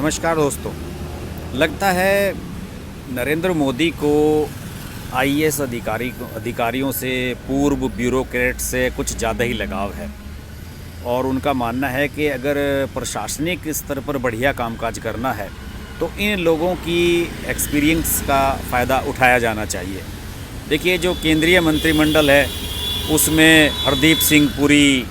नमस्कार दोस्तों। लगता है नरेंद्र मोदी को आईएएस अधिकारियों से, पूर्व ब्यूरोक्रेट से कुछ ज़्यादा ही लगाव है और उनका मानना है कि अगर प्रशासनिक स्तर पर बढ़िया कामकाज करना है तो इन लोगों की एक्सपीरियंस का फ़ायदा उठाया जाना चाहिए। देखिए, जो केंद्रीय मंत्रिमंडल है उसमें हरदीप सिंह पुरी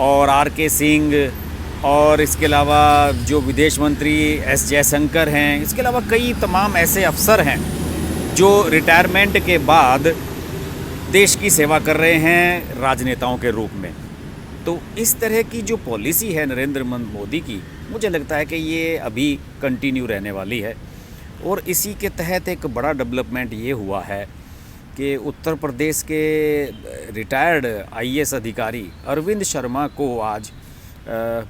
और आर.के. सिंह और इसके अलावा जो विदेश मंत्री एस जयशंकर हैं, इसके अलावा कई तमाम ऐसे अफसर हैं जो रिटायरमेंट के बाद देश की सेवा कर रहे हैं राजनेताओं के रूप में। तो इस तरह की जो पॉलिसी है नरेंद्र मोदी की, मुझे लगता है कि ये अभी कंटिन्यू रहने वाली है। और इसी के तहत एक बड़ा डेवलपमेंट ये हुआ है कि उत्तर प्रदेश के रिटायर्ड आईएएस अधिकारी अरविंद शर्मा को आज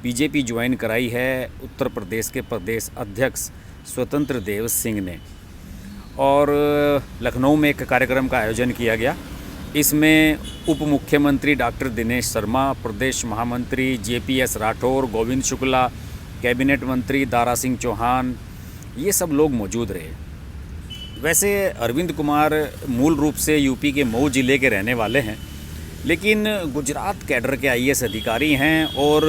बीजेपी ज्वाइन कराई है उत्तर प्रदेश के प्रदेश अध्यक्ष स्वतंत्र देव सिंह ने। और लखनऊ में एक कार्यक्रम का आयोजन किया गया। इसमें उप मुख्यमंत्री डॉक्टर दिनेश शर्मा, प्रदेश महामंत्री जेपीएस राठौर, गोविंद शुक्ला, कैबिनेट मंत्री दारा सिंह चौहान, ये सब लोग मौजूद रहे। वैसे अरविंद कुमार मूल रूप से यूपी के मऊ ज़िले के रहने वाले हैं, लेकिन गुजरात कैडर के आईएएस अधिकारी हैं और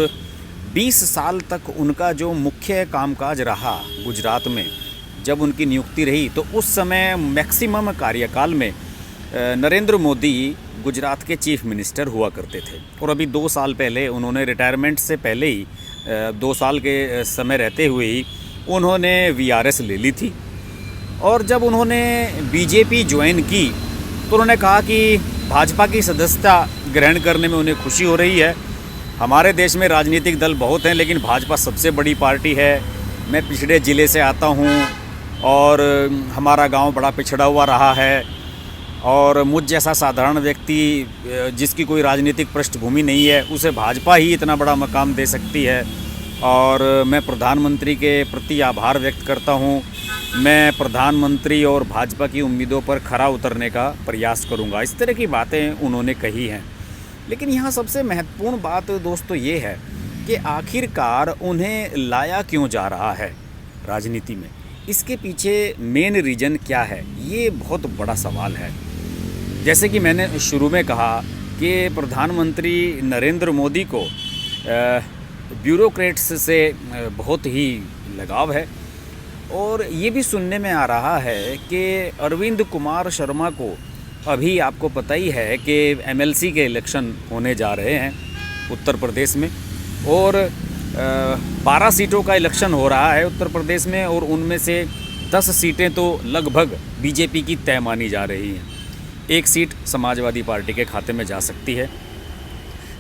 20 साल तक उनका जो मुख्य कामकाज रहा गुजरात में, जब उनकी नियुक्ति रही तो उस समय मैक्सिमम कार्यकाल में नरेंद्र मोदी गुजरात के चीफ मिनिस्टर हुआ करते थे। और अभी 2 साल पहले उन्होंने रिटायरमेंट से पहले ही 2 साल के समय रहते हुए ही उन्होंने वीआरएस ले ली थी। और जब उन्होंने बीजेपी ज्वाइन की तो उन्होंने कहा कि भाजपा की सदस्यता ग्रहण करने में उन्हें खुशी हो रही है। हमारे देश में राजनीतिक दल बहुत हैं, लेकिन भाजपा सबसे बड़ी पार्टी है। मैं पिछड़े ज़िले से आता हूँ और हमारा गांव बड़ा पिछड़ा हुआ रहा है और मुझ जैसा साधारण व्यक्ति जिसकी कोई राजनीतिक पृष्ठभूमि नहीं है, उसे भाजपा ही इतना बड़ा मकाम दे सकती है। और मैं प्रधानमंत्री के प्रति आभार व्यक्त करता हूँ। मैं प्रधानमंत्री और भाजपा की उम्मीदों पर खरा उतरने का प्रयास करूंगा। इस तरह की बातें उन्होंने कही हैं। लेकिन यहाँ सबसे महत्वपूर्ण बात दोस्तों ये है कि आखिरकार उन्हें लाया क्यों जा रहा है राजनीति में, इसके पीछे मेन रीज़न क्या है, ये बहुत बड़ा सवाल है। जैसे कि मैंने शुरू में कहा कि प्रधानमंत्री नरेंद्र मोदी को ब्यूरोक्रेट्स से बहुत ही लगाव है। और ये भी सुनने में आ रहा है कि अरविंद कुमार शर्मा को, अभी आपको पता ही है कि एमएलसी के इलेक्शन होने जा रहे हैं उत्तर प्रदेश में और 12 सीटों का इलेक्शन हो रहा है उत्तर प्रदेश में और उनमें से 10 सीटें तो लगभग बीजेपी की तय मानी जा रही हैं। 1 सीट समाजवादी पार्टी के खाते में जा सकती है।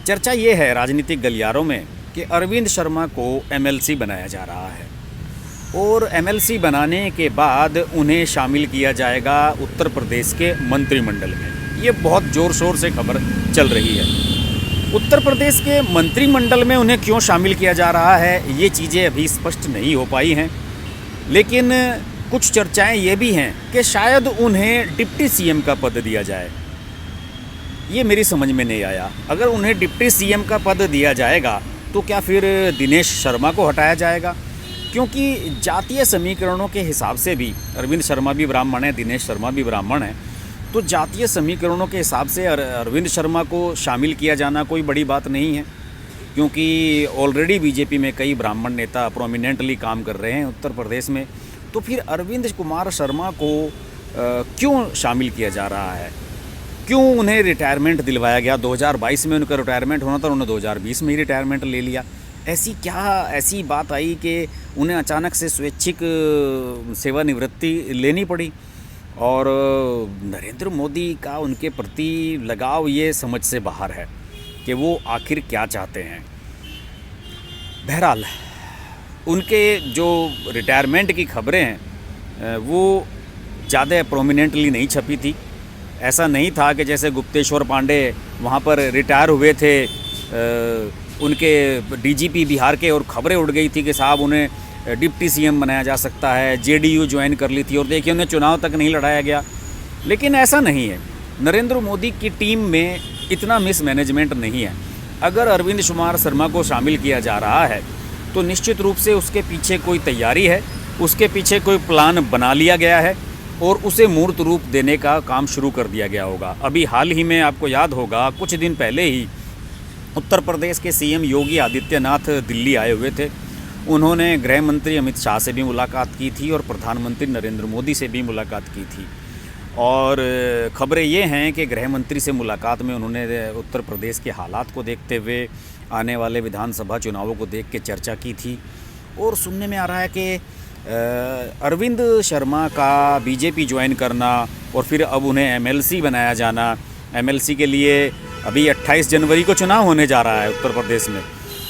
चर्चा ये है राजनीतिक गलियारों में कि अरविंद शर्मा को एमएलसी बनाया जा रहा है और एमएलसी बनाने के बाद उन्हें शामिल किया जाएगा उत्तर प्रदेश के मंत्रिमंडल में। ये बहुत ज़ोर शोर से खबर चल रही है। उत्तर प्रदेश के मंत्रिमंडल में उन्हें क्यों शामिल किया जा रहा है, ये चीज़ें अभी स्पष्ट नहीं हो पाई हैं। लेकिन कुछ चर्चाएं ये भी हैं कि शायद उन्हें डिप्टी सीएम का पद दिया जाए। ये मेरी समझ में नहीं आया। अगर उन्हें डिप्टी सीएम का पद दिया जाएगा तो क्या फिर दिनेश शर्मा को हटाया जाएगा? क्योंकि जातीय समीकरणों के हिसाब से भी अरविंद शर्मा भी ब्राह्मण है, दिनेश शर्मा भी ब्राह्मण है, तो जातीय समीकरणों के हिसाब से अरविंद शर्मा को शामिल किया जाना कोई बड़ी बात नहीं है। क्योंकि ऑलरेडी बीजेपी में कई ब्राह्मण नेता प्रोमिनेंटली काम कर रहे हैं उत्तर प्रदेश में। तो फिर अरविंद कुमार शर्मा को क्यों शामिल किया जा रहा है? क्यों उन्हें रिटायरमेंट दिलवाया गया? 2022 में उनका रिटायरमेंट होना था, उन्होंने 2020 में ही रिटायरमेंट ले लिया। ऐसी बात आई कि उन्हें अचानक से स्वैच्छिक सेवानिवृत्ति लेनी पड़ी। और नरेंद्र मोदी का उनके प्रति लगाव ये समझ से बाहर है कि वो आखिर क्या चाहते हैं। बहरहाल उनके जो रिटायरमेंट की खबरें हैं वो ज़्यादा प्रोमिनेंटली नहीं छपी थी। ऐसा नहीं था कि जैसे गुप्तेश्वर पांडे वहाँ पर रिटायर हुए थे उनके डीजीपी बिहार के और खबरें उड़ गई थी कि साहब उन्हें डिप्टी सीएम बनाया जा सकता है। जेडीयू ज्वाइन कर ली थी और देखिए उन्हें चुनाव तक नहीं लड़ाया गया। लेकिन ऐसा नहीं है। नरेंद्र मोदी की टीम में इतना मिसमैनेजमेंट नहीं है। अगर अरविंद कुमार शर्मा को शामिल किया जा रहा है तो निश्चित रूप से उसके पीछे कोई तैयारी है, उसके पीछे कोई प्लान बना लिया गया है और उसे मूर्त रूप देने का काम शुरू कर दिया गया होगा। अभी हाल ही में आपको याद होगा, कुछ दिन पहले ही उत्तर प्रदेश के सीएम योगी आदित्यनाथ दिल्ली आए हुए थे। उन्होंने गृह मंत्री अमित शाह से भी मुलाकात की थी और प्रधानमंत्री नरेंद्र मोदी से भी मुलाकात की थी। और ख़बरें ये हैं कि गृह मंत्री से मुलाकात में उन्होंने उत्तर प्रदेश के हालात को देखते हुए आने वाले विधानसभा चुनावों को देख के चर्चा की थी। और सुनने में आ रहा है कि अरविंद शर्मा का बीजेपी ज्वाइन करना और फिर अब उन्हें एमएलसी बनाया जाना, एमएलसी के लिए अभी 28 जनवरी को चुनाव होने जा रहा है उत्तर प्रदेश में,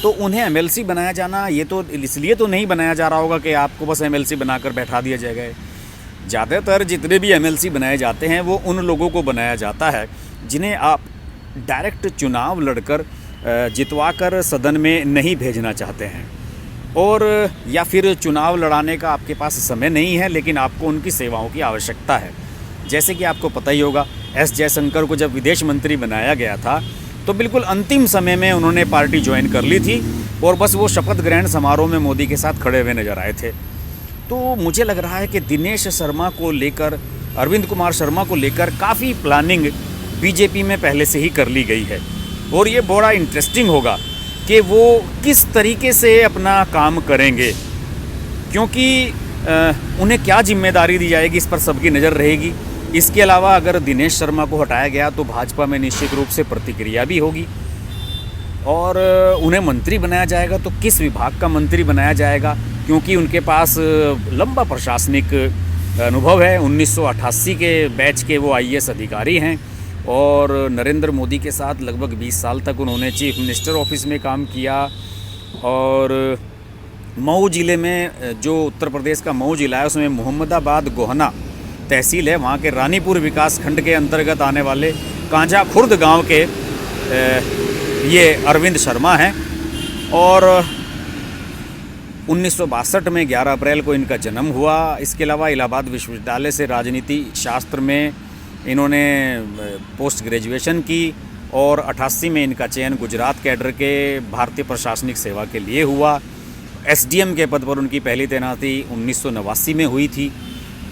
तो उन्हें एमएलसी बनाया जाना, ये तो इसलिए तो नहीं बनाया जा रहा होगा कि आपको बस एमएलसी बनाकर बैठा दिया जाएगा। ज़्यादातर जितने भी एमएलसी बनाए जाते हैं वो उन लोगों को बनाया जाता है जिन्हें आप डायरेक्ट चुनाव लड़कर जितवा कर सदन में नहीं भेजना चाहते हैं, और या फिर चुनाव लड़ाने का आपके पास समय नहीं है लेकिन आपको उनकी सेवाओं की आवश्यकता है। जैसे कि आपको पता ही होगा, एस जयशंकर को जब विदेश मंत्री बनाया गया था तो बिल्कुल अंतिम समय में उन्होंने पार्टी ज्वाइन कर ली थी और बस वो शपथ ग्रहण समारोह में मोदी के साथ खड़े हुए नजर आए थे। तो मुझे लग रहा है कि दिनेश शर्मा को लेकर, अरविंद कुमार शर्मा को लेकर काफ़ी प्लानिंग बीजेपी में पहले से ही कर ली गई है और ये बड़ा इंटरेस्टिंग होगा कि वो किस तरीके से अपना काम करेंगे, क्योंकि उन्हें क्या जिम्मेदारी दी जाएगी इस पर सबकी नज़र रहेगी। इसके अलावा अगर दिनेश शर्मा को हटाया गया तो भाजपा में निश्चित रूप से प्रतिक्रिया भी होगी और उन्हें मंत्री बनाया जाएगा तो किस विभाग का मंत्री बनाया जाएगा, क्योंकि उनके पास लंबा प्रशासनिक अनुभव है। 1988 के बैच के वो आईएएस अधिकारी हैं और नरेंद्र मोदी के साथ लगभग 20 साल तक उन्होंने चीफ मिनिस्टर ऑफिस में काम किया। और मऊ ज़िले में, जो उत्तर प्रदेश का मऊ ज़िला है, उसमें मोहम्मदाबाद गोहना तहसील है, वहाँ के रानीपुर विकास खंड के अंतर्गत आने वाले कांझा खुर्द गांव के ये अरविंद शर्मा हैं। और 1962 में 11 अप्रैल को इनका जन्म हुआ। इसके अलावा इलाहाबाद विश्वविद्यालय से राजनीति शास्त्र में इन्होंने पोस्ट ग्रेजुएशन की और 88 में इनका चयन गुजरात कैडर के भारतीय प्रशासनिक सेवा के लिए हुआ। एसडीएम के पद पर उनकी पहली तैनाती 1989 में हुई थी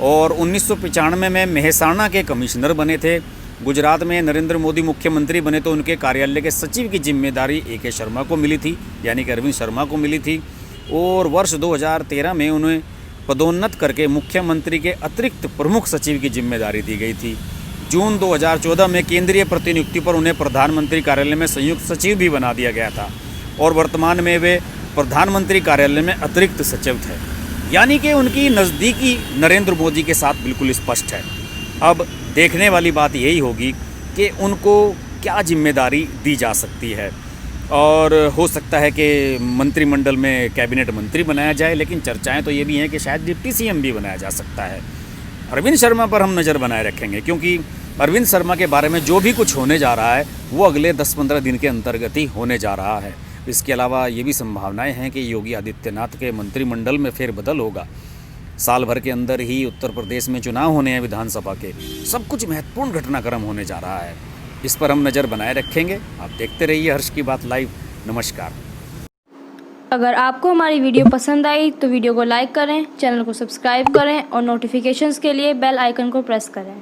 और 1995 में मेहसाणा के कमिश्नर बने थे। गुजरात में नरेंद्र मोदी मुख्यमंत्री बने तो उनके कार्यालय के सचिव की जिम्मेदारी ए.के. शर्मा को मिली थी, यानी कि अरविंद शर्मा को मिली थी। और वर्ष 2013 में उन्हें पदोन्नत करके मुख्यमंत्री के अतिरिक्त प्रमुख सचिव की जिम्मेदारी दी गई थी। जून 2014 में केंद्रीय प्रतिनियुक्ति पर उन्हें प्रधानमंत्री कार्यालय में संयुक्त सचिव भी बना दिया गया था और वर्तमान में वे प्रधानमंत्री कार्यालय में अतिरिक्त सचिव थे, यानी कि उनकी नज़दीकी नरेंद्र मोदी के साथ बिल्कुल स्पष्ट है। अब देखने वाली बात यही होगी कि उनको क्या जिम्मेदारी दी जा सकती है और हो सकता है कि मंत्रिमंडल में कैबिनेट मंत्री बनाया जाए, लेकिन चर्चाएं तो ये भी हैं कि शायद डिप्टी सीएम भी बनाया जा सकता है। अरविंद शर्मा पर हम नज़र बनाए रखेंगे, क्योंकि अरविंद शर्मा के बारे में जो भी कुछ होने जा रहा है वो अगले 10-15 दिन के अंतर्गत ही होने जा रहा है। इसके अलावा ये भी संभावनाएं हैं कि योगी आदित्यनाथ के मंत्रिमंडल में फेरबदल होगा। साल भर के अंदर ही उत्तर प्रदेश में चुनाव होने हैं विधानसभा के, सब कुछ महत्वपूर्ण घटनाक्रम होने जा रहा है। इस पर हम नज़र बनाए रखेंगे। आप देखते रहिए हर्ष की बात लाइव। नमस्कार। अगर आपको हमारी वीडियो पसंद आई तो वीडियो को लाइक करें, चैनल को सब्सक्राइब करें और नोटिफिकेशंस के लिए बेल आइकन को प्रेस करें।